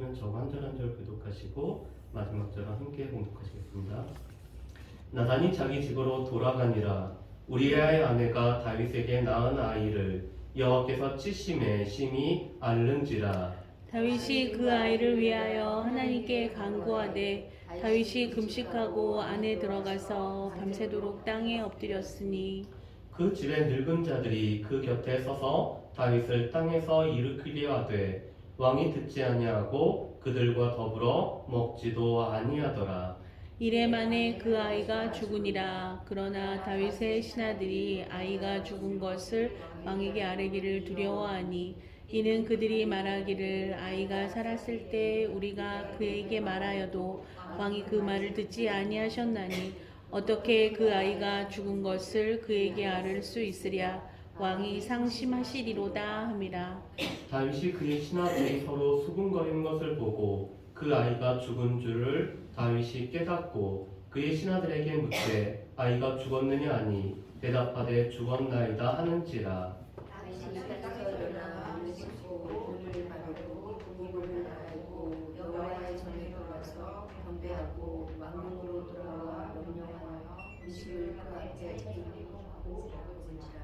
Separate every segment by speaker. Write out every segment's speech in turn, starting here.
Speaker 1: 그러면 저거 한 절 한 절 교독하시고 마지막 절을 함께 공독하시겠습니다. 나단이 자기 집으로 돌아가니라. 우리아의 아내가 다윗에게 낳은 아이를 여호와께서 치심에 심히 앓는지라.
Speaker 2: 다윗이 그 아이를 위하여 하나님께 간구하되 다윗이 금식하고 안에 들어가서 밤새도록 땅에 엎드렸으니
Speaker 1: 그 집의 늙은 자들이 그 곁에 서서 다윗을 땅에서 일으키려 하되 왕이 듣지 아니하고 그들과 더불어 먹지도 아니하더라.
Speaker 2: 이래 만에 그 아이가 죽으니라. 그러나 다윗의 신하들이 아이가 죽은 것을 왕에게 아뢰기를 두려워하니 이는 그들이 말하기를 아이가 살았을 때 우리가 그에게 말하여도 왕이 그 말을 듣지 아니하셨나니 어떻게 그 아이가 죽은 것을 그에게 아뢰 수 있으랴. 왕이 상심하시리로다 함이라.
Speaker 1: 다윗이 그의 신하들이 서로 수군거리는 것을 보고 그 아이가 죽은 줄을 다윗이 깨닫고 그의 신하들에게 묻되 아이가 죽었느냐 하니 대답하되 죽었나이다 하는지라.
Speaker 3: 다윗이 이스라엘에서 일어나 문을 씻고 문을 바르고 이불을 갈아입고 여호와의 전에 들어가서 경배하고 왕궁으로 돌아와 명령하여 음식을 그 앞에 차리고 먹은지라.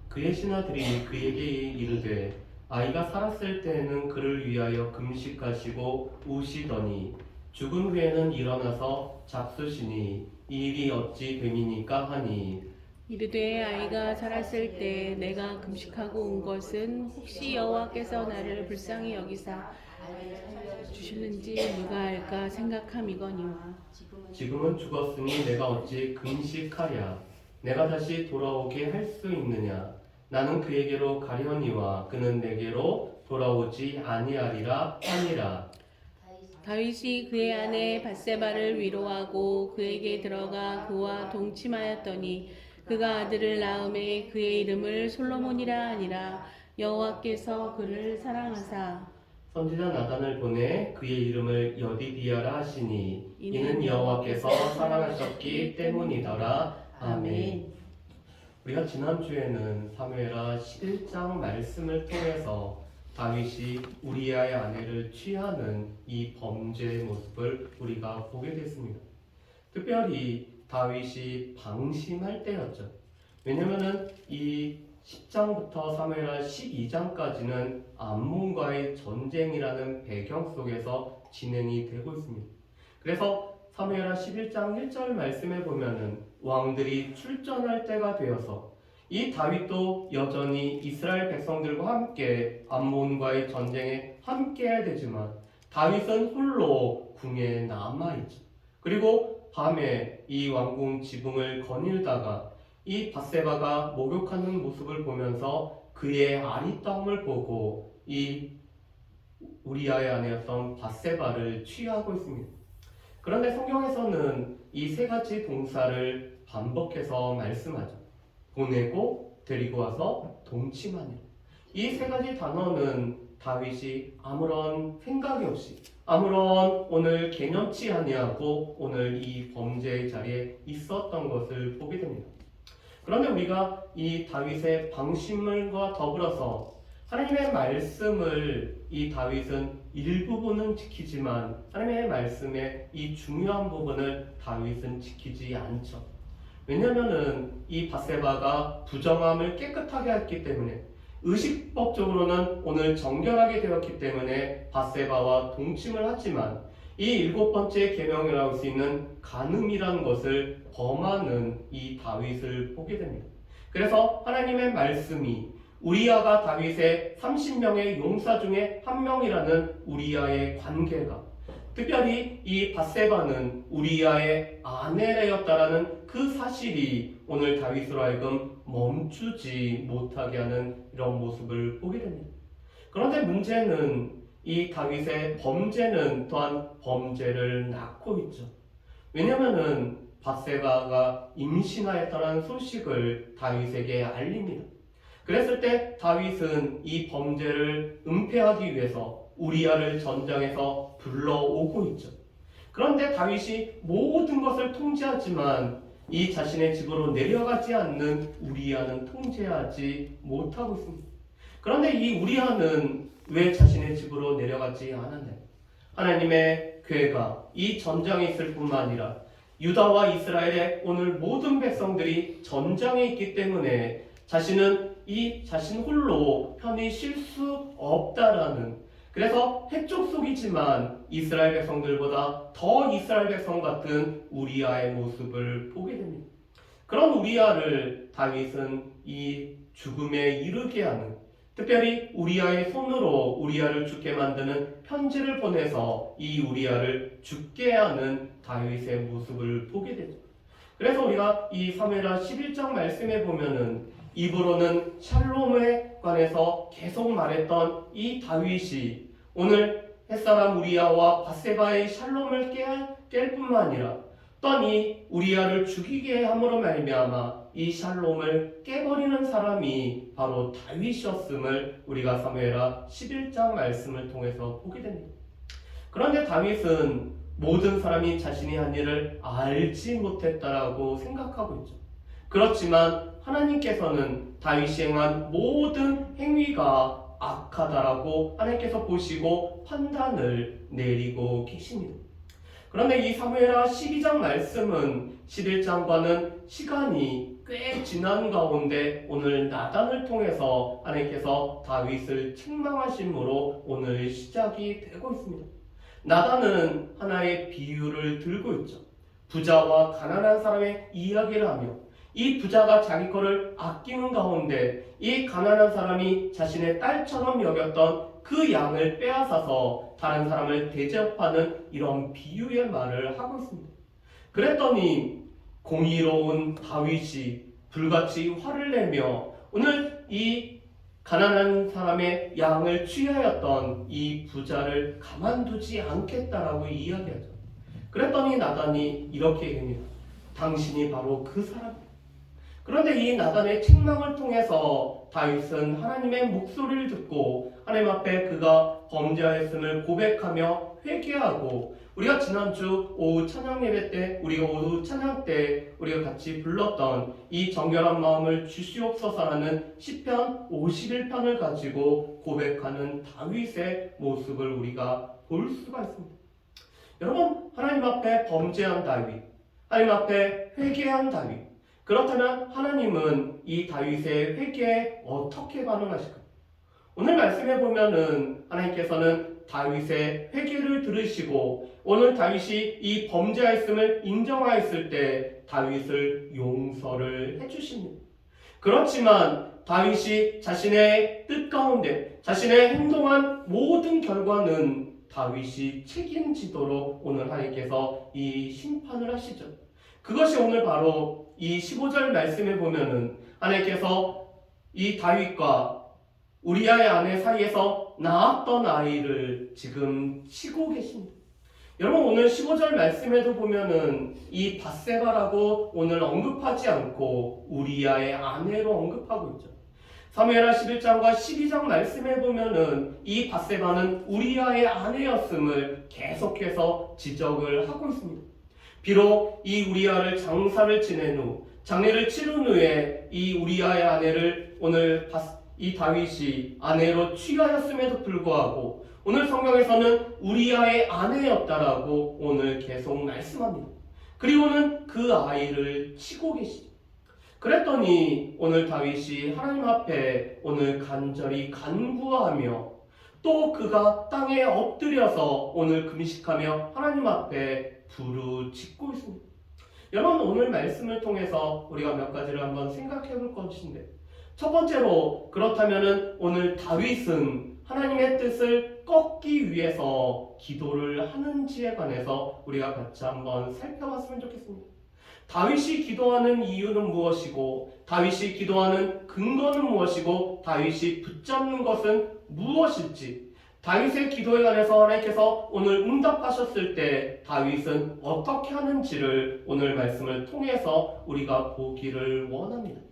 Speaker 1: 그의 신하들이 그에게 이르되 아이가 살았을 때에는 그를 위하여 금식하시고 우시더니 죽은 후에는 일어나서 잡수시니 이 일이 어찌 됨이니까 하니
Speaker 2: 이르되 아이가 살았을 때 내가 금식하고 온 것은 혹시 여호와께서 나를 불쌍히 여기사 주실는지 누가 알까 생각함이거니와
Speaker 1: 지금은 죽었으니 내가 어찌 금식하랴. 내가 다시 돌아오게 할 수 있느냐. 나는 그에게로 가려니와 그는 내게로 돌아오지 아니하리라 하니라.
Speaker 2: 다윗이 그의 아내 밧세바를 위로하고 그에게 들어가 그와 동침하였더니 그가 아들을 낳음에 그의 이름을 솔로몬이라 하니라. 여호와께서 그를 사랑하사
Speaker 1: 선지자 나단을 보내 그의 이름을 여디디아라 하시니 이는 여호와께서 사랑하셨기 때문이더라. 아멘. 우리가 지난주에는 사무엘하 11장 말씀을 통해서 다윗이 우리아의 아내를 취하는 이 범죄의 모습을 우리가 보게 됐습니다. 특별히 다윗이 방심할 때였죠. 왜냐하면 이 10장부터 사무엘하 12장까지는 암몬과의 전쟁이라는 배경 속에서 진행이 되고 있습니다. 그래서 사무엘하 11장 1절 말씀에 보면은 왕들이 출전할 때가 되어서 이 다윗도 여전히 이스라엘 백성들과 함께 암몬과의 전쟁에 함께해야 되지만 다윗은 홀로 궁에 남아있죠. 그리고 밤에 이 왕궁 지붕을 거닐다가 이 밧세바가 목욕하는 모습을 보면서 그의 아리따움을 보고 이 우리아의 아내였던 밧세바를 취하고 있습니다. 그런데 성경에서는 이 세 가지 동사를 반복해서 말씀하죠. 보내고 데리고 와서 동침하니라. 이 세 가지 단어는 다윗이 아무런 생각이 없이 아무런 오늘 개념치 아니하고 오늘 이 범죄의 자리에 있었던 것을 보게 됩니다. 그런데 우리가 이 다윗의 방심과 더불어서 하나님의 말씀을 이 다윗은 일부분은 지키지만 하나님의 말씀의 이 중요한 부분을 다윗은 지키지 않죠. 왜냐하면 이 밧세바가 부정함을 깨끗하게 했기 때문에 의식법적으로는 오늘 정결하게 되었기 때문에 밧세바와 동침을 하지만 이 7번째 계명이라고 할 수 있는 간음이라는 것을 범하는 이 다윗을 보게 됩니다. 그래서 하나님의 말씀이 우리아가 다윗의 30명의 용사 중에 한 명이라는 우리아의 관계가 특별히 이 밧세바는 우리아의 아내였다라는 그 사실이 오늘 다윗으로 하여금 멈추지 못하게 하는 이런 모습을 보게 됩니다. 그런데 문제는 이 다윗의 범죄는 또한 범죄를 낳고 있죠. 왜냐하면 밧세바가 임신하였다는 소식을 다윗에게 알립니다. 그랬을 때 다윗은 이 범죄를 은폐하기 위해서 우리아를 전장에서 불러오고 있죠. 그런데 다윗이 모든 것을 통제하지만 이 자신의 집으로 내려가지 않는 우리아는 통제하지 못하고 있습니다. 그런데 이 우리아는 왜 자신의 집으로 내려가지 않았나요? 하나님의 교회가 이 전장에 있을 뿐만 아니라 유다와 이스라엘의 오늘 모든 백성들이 전장에 있기 때문에 자신은 이 자신 홀로 편히 쉴 수 없다라는, 그래서 해쪽 속이지만 이스라엘 백성들보다 더 이스라엘 백성 같은 우리아의 모습을 보게 됩니다. 그런 우리아를 다윗은 이 죽음에 이르게 하는, 특별히 우리아의 손으로 우리아를 죽게 만드는 편지를 보내서 이 우리아를 죽게 하는 다윗의 모습을 보게 되죠. 그래서 우리가 이 사무엘하 11장 말씀에 보면은 입으로는 샬롬에 관해서 계속 말했던 이 다윗이 오늘 햇사람 우리아와 밧세바의 샬롬을 깰 뿐만 아니라 또한 이 우리아를 죽이게 함으로 말미암아 이 샬롬을 깨버리는 사람이 바로 다윗이었음을 우리가 사무엘하 11장 말씀을 통해서 보게 됩니다. 그런데 다윗은 모든 사람이 자신이 한 일을 알지 못했다라고 생각하고 있죠. 그렇지만 하나님께서는 다윗이 행한 모든 행위가 악하다라고 하나님께서 보시고 판단을 내리고 계십니다. 그런데 이 사무엘하 12장 말씀은 11장과는 시간이 꽤 지난 가운데 오늘 나단을 통해서 하나님께서 다윗을 책망하심으로 오늘 시작이 되고 있습니다. 나단은 하나의 비유를 들고 있죠. 부자와 가난한 사람의 이야기를 하며 이 부자가 자기 거를 아끼는 가운데 이 가난한 사람이 자신의 딸처럼 여겼던 그 양을 빼앗아서 다른 사람을 대접하는 이런 비유의 말을 하고 있습니다. 그랬더니 공의로운 다윗이 불같이 화를 내며 오늘 이 가난한 사람의 양을 취하였던 이 부자를 가만두지 않겠다라고 이야기하죠. 그랬더니 나단이 이렇게 얘기합니다. 당신이 바로 그 사람이다. 그런데 이 나단의 책망을 통해서 다윗은 하나님의 목소리를 듣고 하나님 앞에 그가 범죄하였음을 고백하며 회개하고, 우리가 지난주 오후 찬양 예배 때, 우리가 오후 찬양 때 우리가 같이 불렀던 이 정결한 마음을 주시옵소서라는 시편 51편을 가지고 고백하는 다윗의 모습을 우리가 볼 수가 있습니다. 여러분, 하나님 앞에 범죄한 다윗, 하나님 앞에 회개한 다윗, 그렇다면 하나님은 이 다윗의 회개에 어떻게 반응하실까요? 오늘 말씀해 보면은 하나님께서는 다윗의 회개를 들으시고 오늘 다윗이 이 범죄하였음을 인정하였을 때 다윗을 용서를 해주십니다. 그렇지만 다윗이 자신의 뜻 가운데 자신의 행동한 모든 결과는 다윗이 책임지도록 오늘 하나님께서 이 심판을 하시죠. 그것이 오늘 바로 이 15절 말씀에 보면은 하나님께서 이 다윗과 우리아의 아내 사이에서 낳았던 아이를 지금 치고 계십니다. 여러분, 오늘 15절 말씀에도 보면은 이 밧세바라고 오늘 언급하지 않고 우리아의 아내로 언급하고 있죠. 사무엘하 11장과 12장 말씀에 보면은 이 밧세바는 우리아의 아내였음을 계속해서 지적을 하고 있습니다. 비록 이 우리아를 장사를 지낸 후, 장례를 치른 후에 이 우리아의 아내를 오늘 이 다윗이 아내로 취하였음에도 불구하고 오늘 성경에서는 우리아의 아내였다라고 오늘 계속 말씀합니다. 그리고는 그 아이를 치고 계시죠. 그랬더니 오늘 다윗이 하나님 앞에 오늘 간절히 간구하며 또 그가 땅에 엎드려서 오늘 금식하며 하나님 앞에 부르짖고 있습니다. 여러분, 오늘 말씀을 통해서 우리가 몇 가지를 한번 생각해 볼 것인데, 첫 번째로 그렇다면은 오늘 다윗은 하나님의 뜻을 꺾기 위해서 기도를 하는지에 관해서 우리가 같이 한번 살펴봤으면 좋겠습니다. 다윗이 기도하는 이유는 무엇이고, 다윗이 기도하는 근거는 무엇이고, 다윗이 붙잡는 것은 무엇일지, 다윗의 기도에 관해서 하나님께서 오늘 응답하셨을 때 다윗은 어떻게 하는지를 오늘 말씀을 통해서 우리가 보기를 원합니다.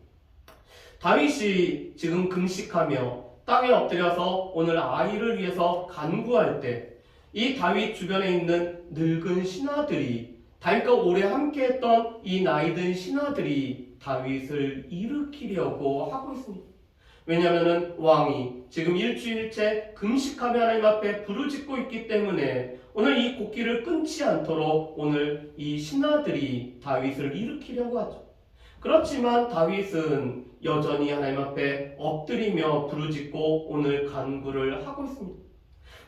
Speaker 1: 다윗이 지금 금식하며 땅에 엎드려서 오늘 아이를 위해서 간구할 때 이 다윗 주변에 있는 늙은 신하들이, 다윗과 오래 함께했던 이 나이든 신하들이 다윗을 일으키려고 하고 있습니다. 왜냐하면 왕이 지금 일주일째 금식하며 하나님 앞에 부르짖고 있기 때문에 오늘 이 곡기를 끊지 않도록 오늘 이 신하들이 다윗을 일으키려고 하죠. 그렇지만 다윗은 여전히 하나님 앞에 엎드리며 부르짖고 오늘 간구를 하고 있습니다.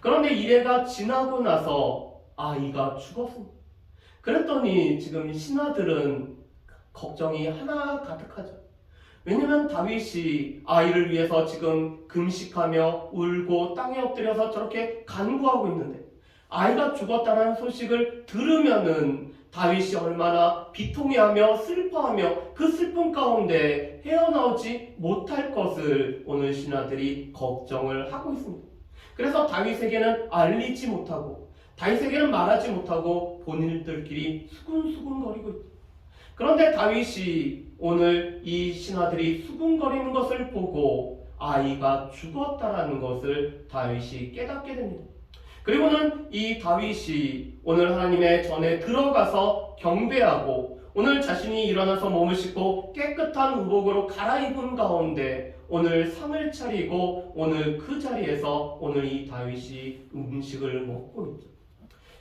Speaker 1: 그런데 이래가 지나고 나서 아이가 죽었습니다. 그랬더니 지금 신하들은 걱정이 하나 가득하죠. 왜냐면 다윗이 아이를 위해서 지금 금식하며 울고 땅에 엎드려서 저렇게 간구하고 있는데 아이가 죽었다는 소식을 들으면은 다윗이 얼마나 비통해하며 슬퍼하며 그 슬픔 가운데 헤어나오지 못할 것을 오늘 신하들이 걱정을 하고 있습니다. 그래서 다윗에게는 알리지 못하고 다윗에게는 말하지 못하고 본인들끼리 수군수군거리고 있죠. 그런데 다윗이 오늘 이 신하들이 수군거리는 것을 보고 아이가 죽었다라는 것을 다윗이 깨닫게 됩니다. 그리고는 이 다윗이 오늘 하나님의 전에 들어가서 경배하고 오늘 자신이 일어나서 몸을 씻고 깨끗한 의복으로 갈아입은 가운데 오늘 상을 차리고 오늘 그 자리에서 오늘 이 다윗이 음식을 먹고 있죠.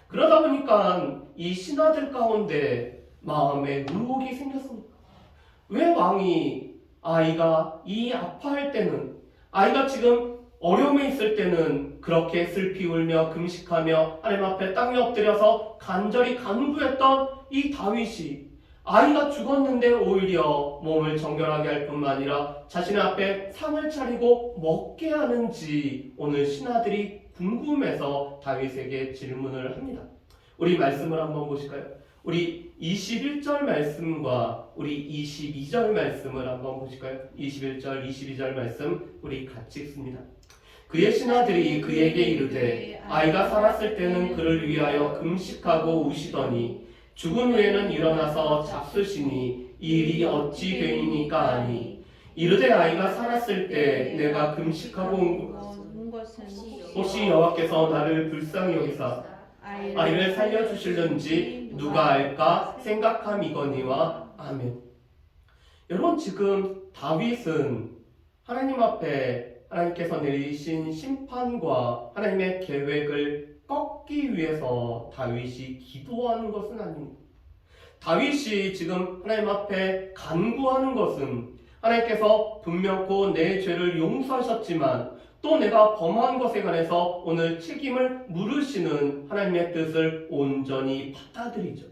Speaker 1: 그러다 보니까 이 신하들 가운데 마음에 의혹이 생겼습니다. 왜 왕이 아이가 이 아파할 때는 아이가 지금 어려움에 있을 때는 그렇게 슬피 울며 금식하며 하나님 앞에 땅에 엎드려서 간절히 간구했던 이 다윗이 아이가 죽었는데 오히려 몸을 정결하게 할 뿐만 아니라 자신의 앞에 상을 차리고 먹게 하는지 오늘 신하들이 궁금해서 다윗에게 질문을 합니다. 우리 말씀을 한번 보실까요? 우리 21절 말씀과 우리 22절 말씀을 한번 보실까요? 21절, 22절 말씀 우리 같이 읽습니다. 그의 신하들이 그에게 이르되 아이가 살았을 때는 그를 위하여 금식하고 우시더니 죽은 후에는 일어나서 잡수시니 이 일이 어찌 되니까 하니 이르되 아이가 살았을 때 내가 금식하고 온
Speaker 2: 것은
Speaker 1: 혹시 여호와께서 나를 불쌍히 여기사 아이를 살려주실는지 누가 알까 생각함이거니와 아멘. 여러분 지금 다윗은 하나님 앞에 하나님께서 내리신 심판과 하나님의 계획을 꺾기 위해서 다윗이 기도하는 것은 아닙니다. 다윗이 지금 하나님 앞에 간구하는 것은 하나님께서 분명코 내 죄를 용서하셨지만 또 내가 범한 것에 관해서 오늘 책임을 물으시는 하나님의 뜻을 온전히 받아들이죠.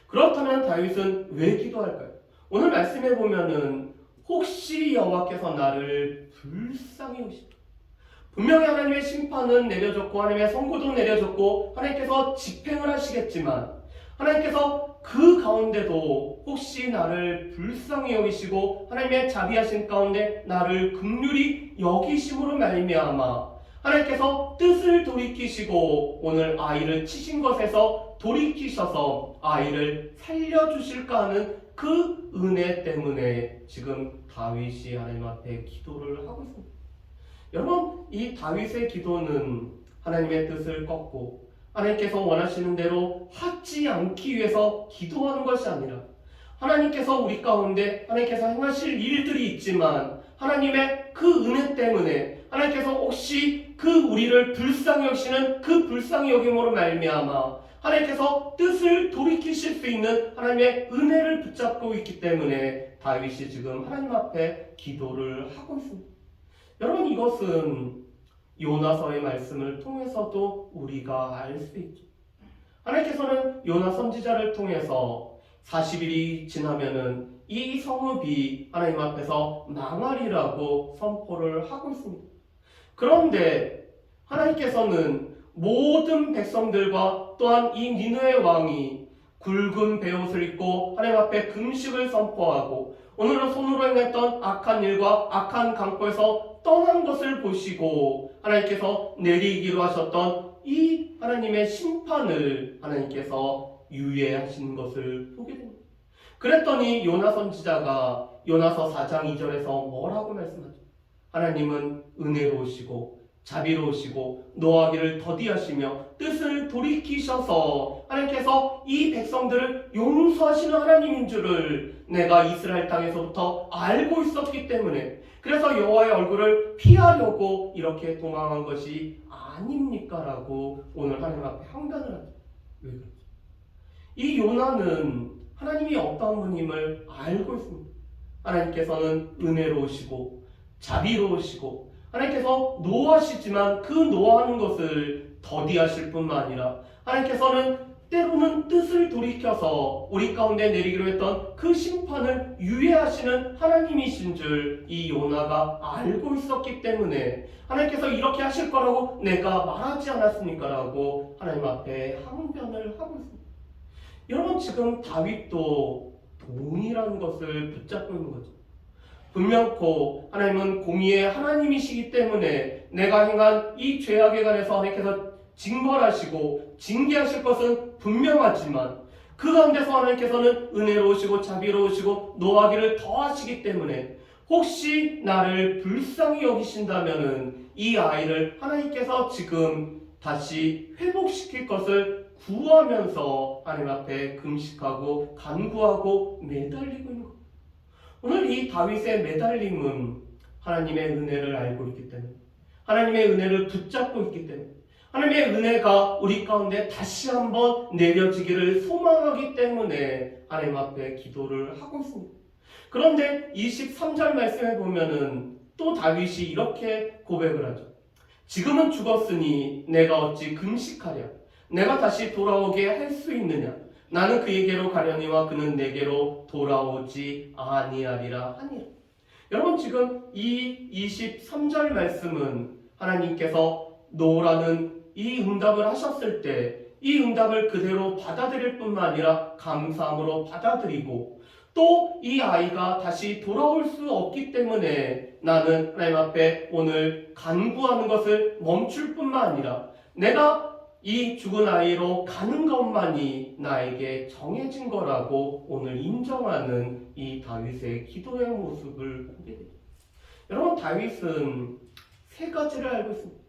Speaker 1: 그렇다면 다윗은 왜 기도할까요? 오늘 말씀해 보면은 혹시 여호와께서 나를 불쌍히 여기실까? 분명히 하나님의 심판은 내려졌고 하나님의 선고도 내려졌고 하나님께서 집행을 하시겠지만 하나님께서 그 가운데도 혹시 나를 불쌍히 여기시고 하나님의 자비하신 가운데 나를 긍휼히 여기심으로 말미암아 하나님께서 뜻을 돌이키시고 오늘 아이를 치신 것에서 돌이키셔서 아이를 살려주실까 하는 그 은혜 때문에 지금 다윗이 하나님 앞에 기도를 하고 있습니다. 여러분 이 다윗의 기도는 하나님의 뜻을 꺾고 하나님께서 원하시는 대로 하지 않기 위해서 기도하는 것이 아니라 하나님께서 우리 가운데 하나님께서 행하실 일들이 있지만 하나님의 그 은혜 때문에 하나님께서 혹시 그 우리를 불쌍히 여기시는 그 불쌍히 여김으로 말미암아 하나님께서 뜻을 돌이키실 수 있는 하나님의 은혜를 붙잡고 있기 때문에 다윗이 지금 하나님 앞에 기도를 하고 있습니다. 여러분 이것은 요나서의 말씀을 통해서도 우리가 알 수 있죠. 하나님께서는 요나 선지자를 통해서 40일이 지나면은 이 성읍이 하나님 앞에서 망하리라고 선포를 하고 있습니다. 그런데 하나님께서는 모든 백성들과 또한 이 니느웨 왕이 굵은 베옷을 입고 하나님 앞에 금식을 선포하고 오늘은 손으로 행했던 악한 일과 악한 강포에서 떠난 것을 보시고 하나님께서 내리기로 하셨던 이 하나님의 심판을 하나님께서 유예하신 것을 보게 됩니다. 그랬더니 요나 선지자가 요나서 4장 2절에서 뭐라고 말씀하죠? 하나님은 은혜로우시고 자비로우시고 노하기를 더디하시며 뜻을 돌이키셔서 하나님께서 이 백성들을 용서하시는 하나님인 줄을 내가 이스라엘 땅에서부터 알고 있었기 때문에 그래서 여호와의 얼굴을 피하려고 이렇게 도망한 것이 아닙니까? 라고 오늘 하나님 앞에 항변을 하죠. 왜 그렇죠? 이 요나는 하나님이 어떤 분임을 알고 있습니다. 하나님께서는 은혜로우시고 자비로우시고 하나님께서 노하시지만 그 노하는 것을 더디하실 뿐만 아니라 하나님께서는 때로는 뜻을 돌이켜서 우리 가운데 내리기로 했던 그 심판을 유예하시는 하나님이신 줄 이 요나가 알고 있었기 때문에 하나님께서 이렇게 하실 거라고 내가 말하지 않았습니까? 라고 하나님 앞에 항변을 하고 있습니다. 여러분, 지금 다윗도 동일한 것을 붙잡고 있는 거죠. 분명코 하나님은 공의의 하나님이시기 때문에 내가 행한 이 죄악에 관해서 하나님께서 징벌하시고 징계하실 것은 분명하지만 그 가운데서 하나님께서는 은혜로우시고 자비로우시고 노하기를 더하시기 때문에 혹시 나를 불쌍히 여기신다면은 이 아이를 하나님께서 지금 다시 회복시킬 것을 구하면서 하나님 앞에 금식하고 간구하고 매달리고 있는 것. 오늘 이 다윗의 매달림은 하나님의 은혜를 알고 있기 때문에, 하나님의 은혜를 붙잡고 있기 때문에, 하나님의 은혜가 우리 가운데 다시 한번 내려지기를 소망하기 때문에 하나님 앞에 기도를 하고 있습니다. 그런데 23절 말씀에 보면은 또 다윗이 이렇게 고백을 하죠. 지금은 죽었으니 내가 어찌 금식하랴? 내가 다시 돌아오게 할 수 있느냐? 나는 그에게로 가려니와 그는 내게로 돌아오지 아니하리라 하니라. 여러분, 지금 이 23절 말씀은 하나님께서 노라는 이 응답을 하셨을 때 이 응답을 그대로 받아들일 뿐만 아니라 감사함으로 받아들이고 또 이 아이가 다시 돌아올 수 없기 때문에 나는 하나님 앞에 오늘 간구하는 것을 멈출 뿐만 아니라 내가 이 죽은 아이로 가는 것만이 나에게 정해진 거라고 오늘 인정하는 이 다윗의 기도의 모습을 보게 됩니다. 여러분, 다윗은 세 가지를 알고 있습니다.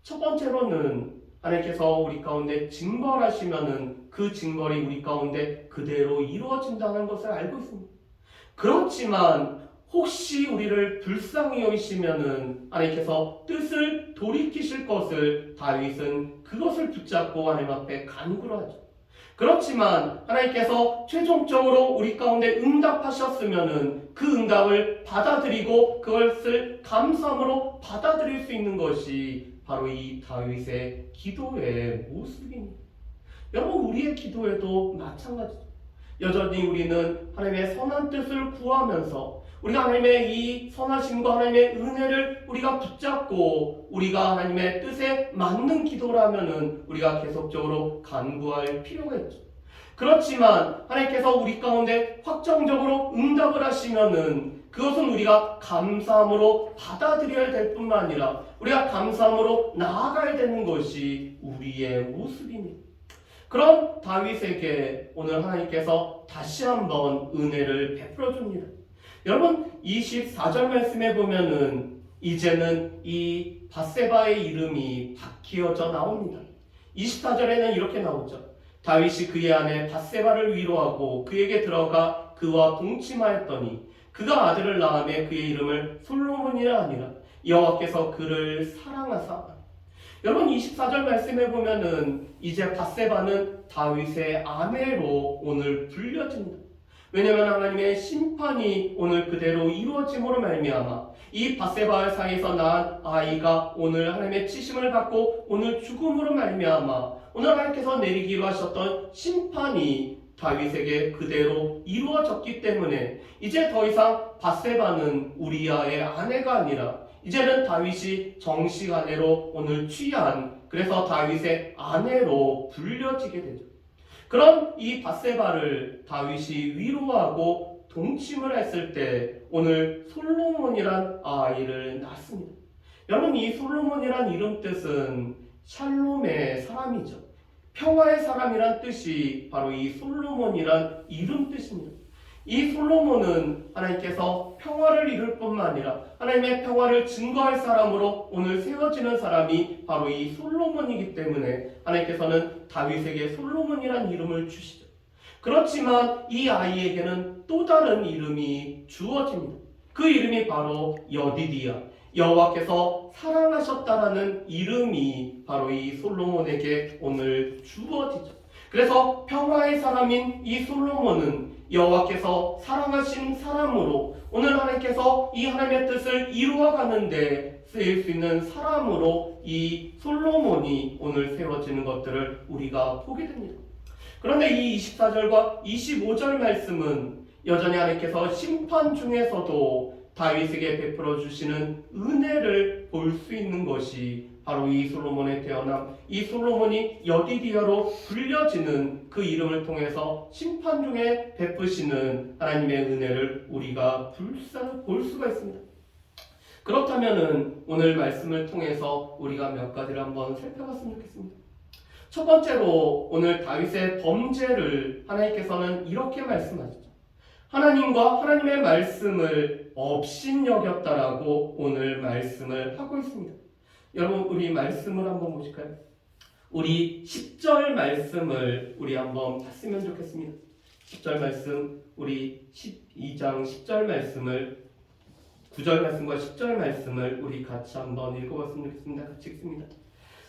Speaker 1: 첫 번째로는 하나님께서 우리 가운데 징벌하시면은 그 징벌이 우리 가운데 그대로 이루어진다는 것을 알고 있습니다. 그렇지만 혹시 우리를 불쌍히 여기시면은 하나님께서 뜻을 돌이키실 것을 다윗은 그것을 붙잡고 하나님 앞에 간구를 하죠. 그렇지만 하나님께서 최종적으로 우리 가운데 응답하셨으면은 그 응답을 받아들이고 그것을 감사함으로 받아들일 수 있는 것이 바로 이 다윗의 기도의 모습입니다. 여러분, 우리의 기도에도 마찬가지죠. 여전히 우리는 하나님의 선한 뜻을 구하면서 우리가 하나님의 이 선하심과 하나님의 은혜를 우리가 붙잡고 우리가 하나님의 뜻에 맞는 기도를 하면은 우리가 계속적으로 간구할 필요가 있죠. 그렇지만 하나님께서 우리 가운데 확정적으로 응답을 하시면은 그것은 우리가 감사함으로 받아들여야 될 뿐만 아니라 우리가 감사함으로 나아가야 되는 것이 우리의 모습입니다. 그런 다윗에게 오늘 하나님께서 다시 한번 은혜를 베풀어 줍니다. 여러분, 24절 말씀에 보면은 이제는 이 밧세바의 이름이 바뀌어져 나옵니다. 24절에는 이렇게 나오죠. 다윗이 그의 아내 밧세바를 위로하고 그에게 들어가 그와 동침하였더니 그가 아들을 낳으며 그의 이름을 솔로몬이라 하니라. 여호와께서 그를 사랑하사. 여러분, 24절 말씀에 보면은 이제 밧세바는 다윗의 아내로 오늘 불려집니다. 왜냐하면 하나님의 심판이 오늘 그대로 이루어짐으로 말미암아 이 밧세바 사이에서 낳은 아이가 오늘 하나님의 치심을 받고 오늘 죽음으로 말미암아 오늘 하나님께서 내리기로 하셨던 심판이 다윗에게 그대로 이루어졌기 때문에 이제 더 이상 밧세바는 우리아의 아내가 아니라 이제는 다윗이 정식 아내로 오늘 취한, 그래서 다윗의 아내로 불려지게 되죠. 그런 이 밧세바를 다윗이 위로하고 동침을 했을 때 오늘 솔로몬이란 아이를 낳습니다. 여러분, 이 솔로몬이란 이름 뜻은 샬롬의 사람이죠. 평화의 사람이란 뜻이 바로 이 솔로몬이란 이름 뜻입니다. 이 솔로몬은 하나님께서 평화를 이룰 뿐만 아니라 하나님의 평화를 증거할 사람으로 오늘 세워지는 사람이 바로 이 솔로몬이기 때문에 하나님께서는 다윗에게 솔로몬이란 이름을 주시죠. 그렇지만 이 아이에게는 또 다른 이름이 주어집니다. 그 이름이 바로 여디디야, 여호와께서 사랑하셨다라는 이름이 바로 이 솔로몬에게 오늘 주어지죠. 그래서 평화의 사람인 이 솔로몬은 여호와께서 사랑하신 사람으로, 오늘 하나님께서 이 하나님의 뜻을 이루어가는데 쓰일 수 있는 사람으로 이 솔로몬이 오늘 세워지는 것들을 우리가 보게 됩니다. 그런데 이 24절과 25절 말씀은 여전히 하나님께서 심판 중에서도 다윗에게 베풀어 주시는 은혜를 볼 수 있는 것이 바로 이 솔로몬의 태어남, 이 솔로몬이 여디디아로 불려지는 그 이름을 통해서 심판 중에 베푸시는 하나님의 은혜를 우리가 볼 수가 있습니다. 그렇다면 오늘 말씀을 통해서 우리가 몇 가지를 한번 살펴봤으면 좋겠습니다. 첫 번째로 오늘 다윗의 범죄를 하나님께서는 이렇게 말씀하시죠. 하나님과 하나님의 말씀을 업신여겼다라고 오늘 말씀을 하고 있습니다. 여러분, 우리 말씀을 한번 보실까요? 우리 10절 말씀을 우리 한번 봤으면 좋겠습니다. 10절 말씀, 우리 12장 10절 말씀을, 9절 말씀과 10절 말씀을 우리 같이 한번 읽어봤으면 좋겠습니다. 같이 읽습니다.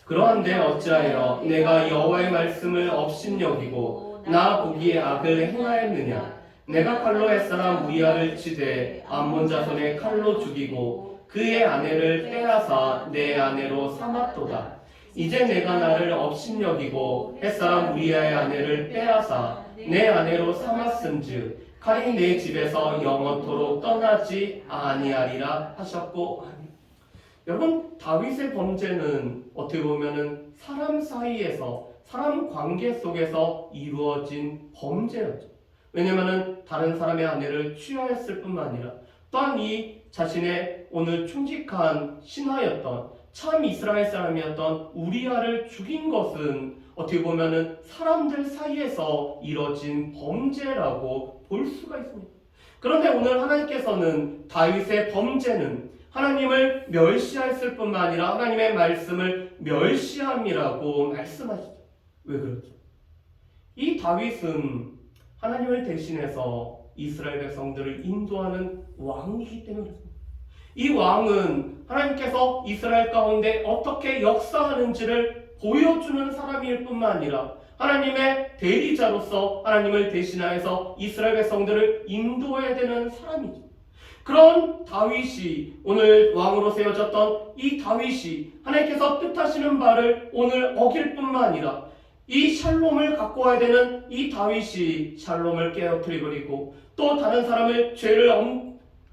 Speaker 1: 그러한데 어찌하여 내가 여호와의 말씀을 업신여기고 나 보기에 악을 행하였느냐? 내가 칼로 햇사람 우리아를 치되 암몬 자손의 칼로 죽이고 그의 아내를 빼앗아 내 아내로 삼았도다. 이제 내가 나를 업신여기고 햇사람 우리아의 아내를 빼앗아 내 아내로 삼았은즉 칼이 내 집에서 영원토록 떠나지 아니하리라 하셨고. 여러분, 다윗의 범죄는 어떻게 보면은 사람 사이에서, 사람 관계 속에서 이루어진 범죄였죠. 왜냐면은 다른 사람의 아내를 취하였을 뿐만 아니라 또한 이 자신의 오늘 충직한 신하였던 참 이스라엘 사람이었던 우리아를 죽인 것은 어떻게 보면은 사람들 사이에서 이뤄진 범죄라고 볼 수가 있습니다. 그런데 오늘 하나님께서는 다윗의 범죄는 하나님을 멸시했을 뿐만 아니라 하나님의 말씀을 멸시함이라고 말씀하시죠. 왜 그렇죠? 이 다윗은 하나님을 대신해서 이스라엘 백성들을 인도하는 왕이기 때문에 그렇습니다. 이 왕은 하나님께서 이스라엘 가운데 어떻게 역사하는지를 보여주는 사람일 뿐만 아니라 하나님의 대리자로서 하나님을 대신하여서 이스라엘 백성들을 인도해야 되는 사람이죠. 그런 다윗이, 오늘 왕으로 세워졌던 이 다윗이 하나님께서 뜻하시는 바를 오늘 어길 뿐만 아니라 이 샬롬을 갖고 와야 되는 이 다윗이 샬롬을 깨어뜨려버리고 또 다른 사람을 죄를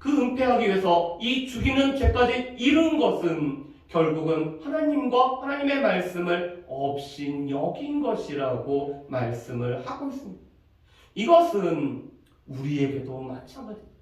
Speaker 1: 은폐하기 위해서 이 죽이는 죄까지 이룬 것은 결국은 하나님과 하나님의 말씀을 업신여긴 것이라고 말씀을 하고 있습니다. 이것은 우리에게도 마찬가지입니다.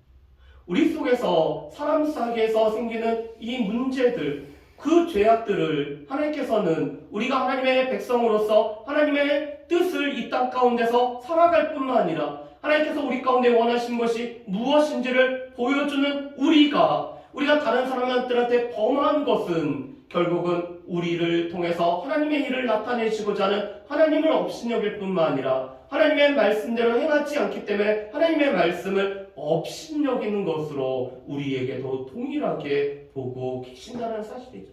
Speaker 1: 우리 속에서 사람 사이에서 생기는 이 문제들, 그 죄악들을 하나님께서는 우리가 하나님의 백성으로서 하나님의 뜻을 이 땅 가운데서 살아갈 뿐만 아니라 하나님께서 우리 가운데 원하신 것이 무엇인지를 보여주는 우리가 다른 사람들한테 범한 것은 결국은 우리를 통해서 하나님의 일을 나타내시고자 하는 하나님을 업신여길 뿐만 아니라 하나님의 말씀대로 행하지 않기 때문에 하나님의 말씀을 업신여기는 것으로 우리에게도 동일하게 보고 계신다는 사실이죠.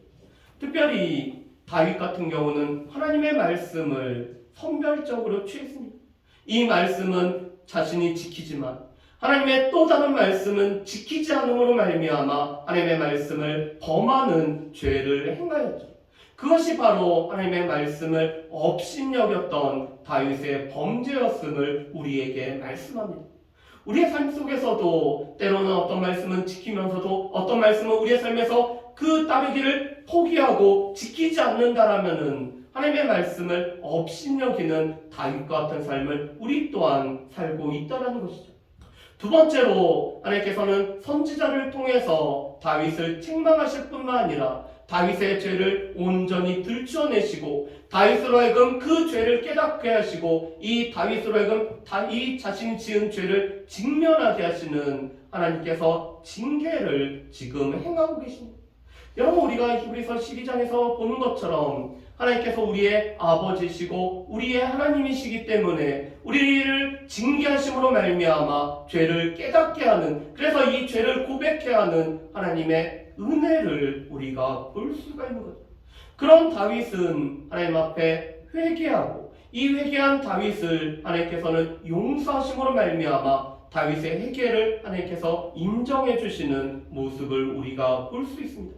Speaker 1: 특별히 다윗 같은 경우는 하나님의 말씀을 선별적으로 취했습니다. 이 말씀은 자신이 지키지만 하나님의 또 다른 말씀은 지키지 않음으로 말미암아 하나님의 말씀을 범하는 죄를 행하였죠. 그것이 바로 하나님의 말씀을 업신여겼던 다윗의 범죄였음을 우리에게 말씀합니다. 우리의 삶 속에서도 때로는 어떤 말씀은 지키면서도 어떤 말씀은 우리의 삶에서 그 따르기를 포기하고 지키지 않는다라면은 하나님의 말씀을 업신여기는 다윗과 같은 삶을 우리 또한 살고 있다는 것이죠. 두 번째로 하나님께서는 선지자를 통해서 다윗을 책망하실 뿐만 아니라 다윗의 죄를 온전히 들춰내시고 다윗으로 하여금 그 죄를 깨닫게 하시고 이 다윗으로 하여금 이 자신이 지은 죄를 직면하게 하시는 하나님께서 징계를 지금 행하고 계십니다. 여러분, 우리가 히브리서 12장에서 보는 것처럼 하나님께서 우리의 아버지시고 우리의 하나님이시기 때문에 우리를 징계하심으로 말미암아 죄를 깨닫게 하는, 그래서 이 죄를 고백해야 하는 하나님의 은혜를 우리가 볼 수가 있는 거죠. 그런 다윗은 하나님 앞에 회개하고 이 회개한 다윗을 하나님께서는 용서하심으로 말미암아 다윗의 회개를 하나님께서 인정해 주시는 모습을 우리가 볼 수 있습니다.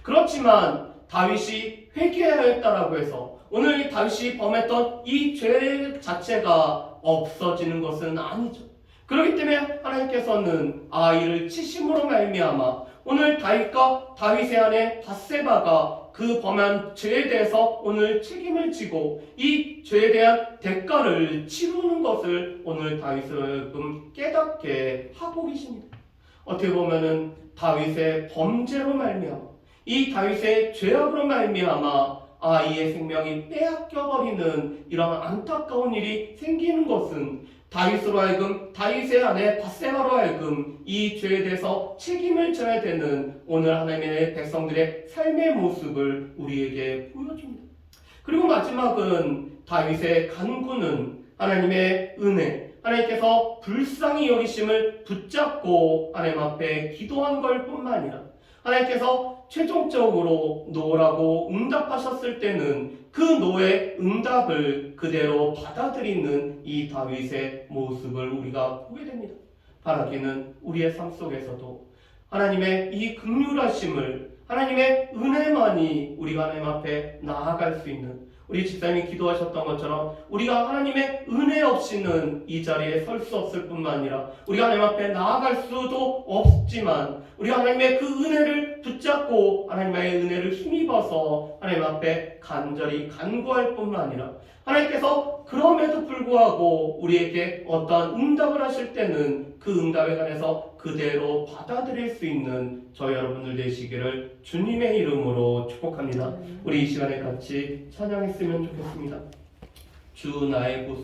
Speaker 1: 그렇지만 다윗이 회개하였다라고 해서 오늘 이 다윗이 범했던 이 죄 자체가 없어지는 것은 아니죠. 그렇기 때문에 하나님께서는 아이를 치심으로 말미암아 오늘 다윗과 다윗의 아내 밧세바가 그 범한 죄에 대해서 오늘 책임을 지고 이 죄에 대한 대가를 치르는 것을 오늘 다윗을 깨닫게 하고 계십니다. 어떻게 보면은 다윗의 범죄로 말미암아 이 다윗의 죄악으로 말미암아 아이의 생명이 빼앗겨버리는 이런 안타까운 일이 생기는 것은 다윗으로 하여금, 다윗의 아내 밧세바로 하여금 이 죄에 대해서 책임을 져야 되는 오늘 하나님의 백성들의 삶의 모습을 우리에게 보여줍니다. 그리고 마지막은 다윗의 간구는 하나님의 은혜, 하나님께서 불쌍히 여기심을 붙잡고 하나님 앞에 기도한 걸 뿐만 아니라 하나님께서 최종적으로 노라고 응답하셨을 때는 그 노의 응답을 그대로 받아들이는 이 다윗의 모습을 우리가 보게 됩니다. 바라기는 우리의 삶 속에서도 하나님의 이 긍휼하심을, 하나님의 은혜만이 우리가 하나님 앞에 나아갈 수 있는, 우리 집사님이 기도하셨던 것처럼 우리가 하나님의 은혜 없이는 이 자리에 설 수 없을 뿐만 아니라 우리가 하나님 앞에 나아갈 수도 없지만 우리가 하나님의 그 은혜를 붙잡고 하나님의 은혜를 힘입어서 하나님 앞에 간절히 간구할 뿐만 아니라 하나님께서 그럼에도 불구하고 우리에게 어떠한 응답을 하실 때는 그 응답에 관해서 그대로 받아들일 수 있는 저희 여러분들 되시기를 주님의 이름으로 축복합니다. 우리 이 시간에 같이 찬양했으면 좋겠습니다. 주 나의 구속